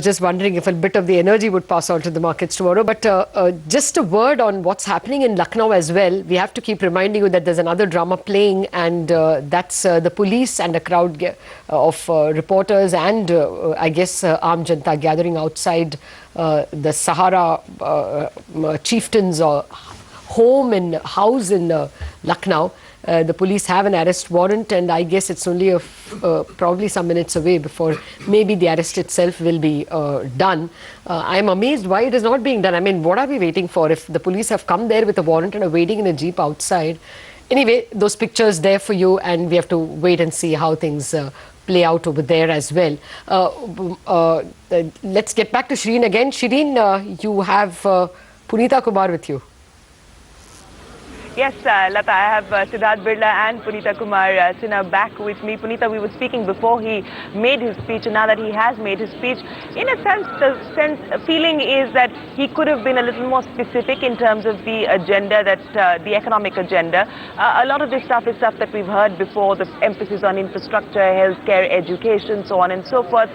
just wondering if a bit of the energy would pass on to the markets tomorrow. But just a word on what's happening in Lucknow as well. We have to keep reminding you that there's another drama playing, and that's the police and a crowd of reporters and I guess Aam Janata gathering outside the Sahara chieftain's home and house in Lucknow. The police have an arrest warrant, and I guess it's only probably some minutes away before maybe the arrest itself will be done. I'm amazed why it is not being done. I mean, what are we waiting for if the police have come there with a warrant and are waiting in a jeep outside? Anyway, those pictures there for you, and we have to wait and see how things play out over there as well. Let's get back to Shireen again. Shireen, you have Punita Kumar with you. Yes, Lata, I have Sidharth Birla and Punita Kumar Sinha back with me. Punita, we were speaking before he made his speech, and now that he has made his speech, in a sense, the feeling is that he could have been a little more specific in terms of the agenda, that the economic agenda. A lot of this stuff is stuff that we've heard before, the emphasis on infrastructure, healthcare, education, so on and so forth.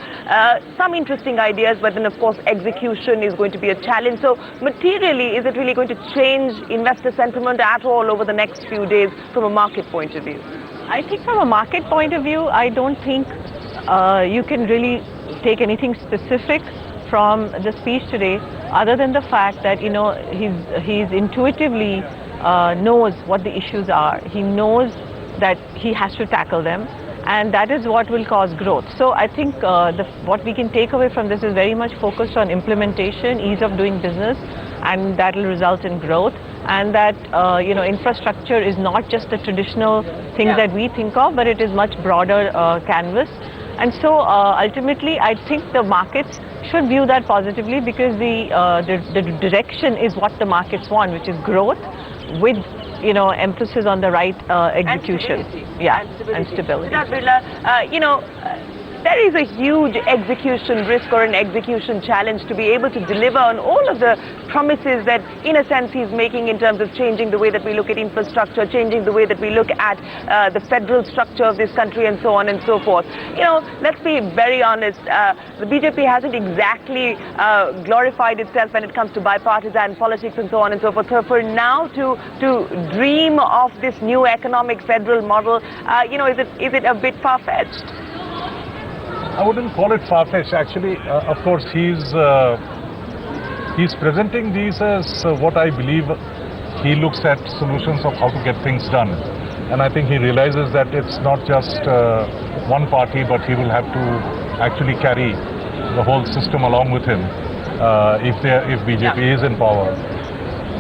Some interesting ideas, but then, of course, execution is going to be a challenge. So, materially, is it really going to change investor sentiment at all over the next few days from a market point of view? I think from a market point of view, I don't think you can really take anything specific from the speech today, other than the fact that, you know, he's intuitively knows what the issues are. He knows that he has to tackle them, and that is what will cause growth. So I think what we can take away from this is very much focused on implementation, ease of doing business, and that will result in growth. And that you know, infrastructure is not just the traditional things that we think of, but it is much broader canvas. And so ultimately, I think the markets should view that positively, because the direction is what the markets want, which is growth with, you know, emphasis on the right execution. And stability. Sidharth Birla, you know, there is a huge execution risk or an execution challenge to be able to deliver on all of the promises that, in a sense, he's making in terms of changing the way that we look at infrastructure, changing the way that we look at the federal structure of this country, and so on and so forth. You know, let's be very honest, the BJP hasn't exactly glorified itself when it comes to bipartisan politics and so on and so forth. So for now to dream of this new economic federal model, you know, is it a bit far-fetched? I wouldn't call it far-fetched. Actually, of course, he's presenting these as what I believe he looks at solutions of how to get things done. And I think he realizes that it's not just one party, but he will have to actually carry the whole system along with him if BJP is in power.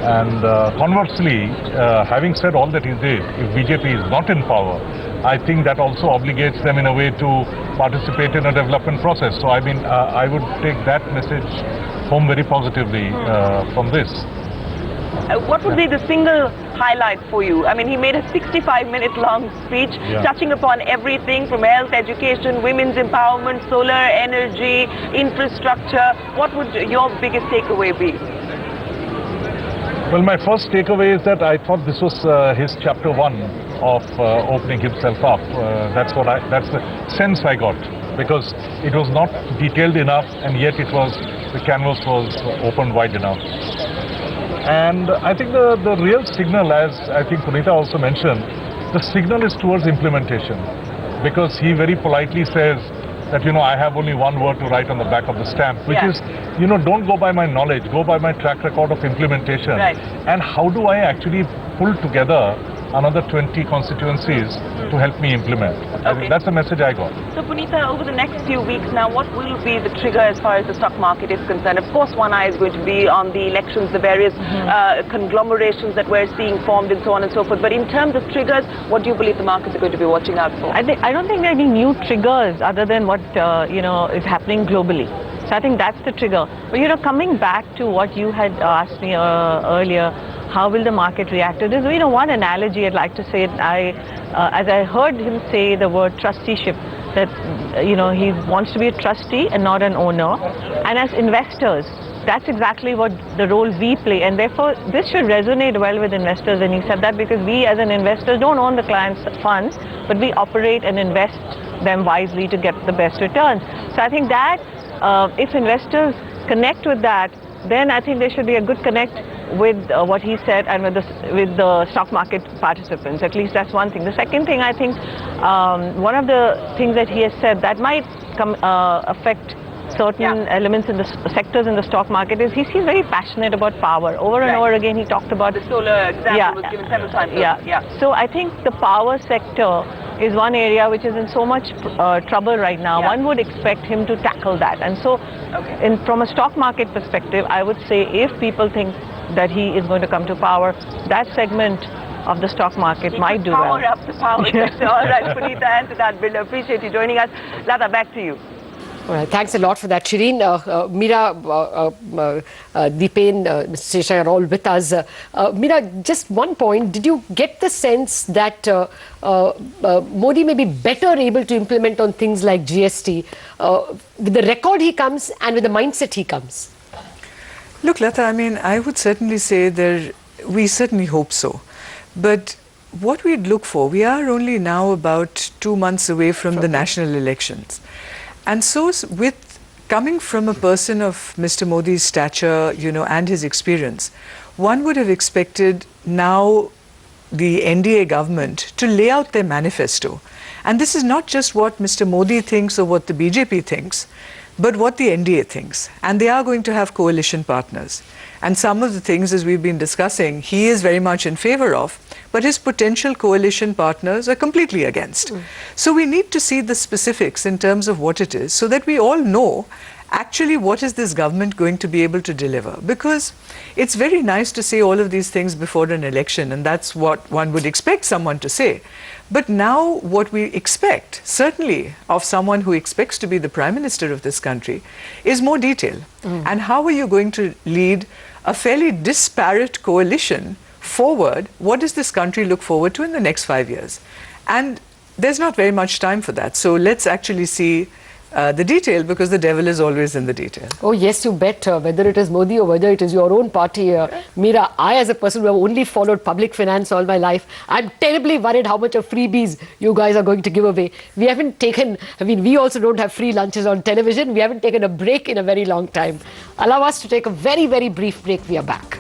And conversely, having said all that he did, if BJP is not in power, I think that also obligates them in a way to participate in a development process. So I mean, I would take that message home very positively from this. What would be the single highlight for you? I mean, he made a 65-minute long speech touching upon everything from health, education, women's empowerment, solar energy, infrastructure. What would your biggest takeaway be? Well, my first takeaway is that I thought this was his chapter 1 of opening himself up. That's the sense I got, because it was not detailed enough, and yet the canvas was opened wide enough. And I think the real signal, as I think Punita also mentioned, the signal is towards implementation, because he very politely says that, you know, I have only one word to write on the back of the stamp, which is, you know, don't go by my knowledge, go by my track record of implementation. And how do I actually pull together another 20 constituencies to help me implement? I think that's the message I got. So Punita, over the next few weeks now, what will be the trigger as far as the stock market is concerned? Of course, one eye is going to be on the elections, the various conglomerations that we're seeing formed, and so on and so forth. But in terms of triggers, what do you believe the markets are going to be watching out for? I don't think there are any new triggers other than what you know, is happening globally. So I think that's the trigger. But, you know, coming back to what you had asked me earlier, how will the market react to this? You know, one analogy I'd like to say, as I heard him say the word trusteeship, that, you know, he wants to be a trustee and not an owner. And as investors, that's exactly what the role we play, and therefore this should resonate well with investors. And he said that because we as an investor don't own the client's funds, but we operate and invest them wisely to get the best returns. So I think that if investors connect with that, then I think there should be a good connect with what he said and with the stock market participants. At least that's one thing. The second thing, I think one of the things that he has said that might affect certain elements in the sectors in the stock market is he seems very passionate about power. Over and over again, he talked about the solar example was given several times. So I think the power sector is one area which is in so much trouble right now. One would expect him to tackle that. And so from a stock market perspective, I would say if people think that he is going to come to power, that segment of the stock market might do well. Power up the power sector. All right, Punita and Sidharth Birla, appreciate you joining us. Lata, back to you. All right, thanks a lot for that, Shireen. Meera, Deepen, Mr. Shesha are all with us. Meera, just one point. Did you get the sense that Modi may be better able to implement on things like GST with the record he comes and with the mindset he comes? Look, Lata, I mean, I would certainly say we certainly hope so. But what we'd look for, we are only now about 2 months away from the national elections. And so with coming from a person of Mr. Modi's stature, and his experience, one would have expected now the NDA government to lay out their manifesto. And this is not just what Mr. Modi thinks or what the BJP thinks, but what the NDA thinks. And they are going to have coalition partners. And some of the things, as we've been discussing, he is very much in favor of, but his potential coalition partners are completely against. So we need to see the specifics in terms of what it is, so that we all know actually what is this government going to be able to deliver. Because it's very nice to say all of these things before an election, and that's what one would expect someone to say. But now what we expect, certainly of someone who expects to be the Prime Minister of this country, is more detail. And how are you going to lead a fairly disparate coalition forward? What does this country look forward to in the next 5 years? And there's not very much time for that. So let's actually see the detail, because the devil is always in the detail. Oh, yes, you bet. Whether it is Modi or whether it is your own party. Meera, I as a person who have only followed public finance all my life, I'm terribly worried how much of freebies you guys are going to give away. We haven't taken, we also don't have free lunches on television. We haven't taken a break in a very long time. Allow us to take a very, very brief break. We are back.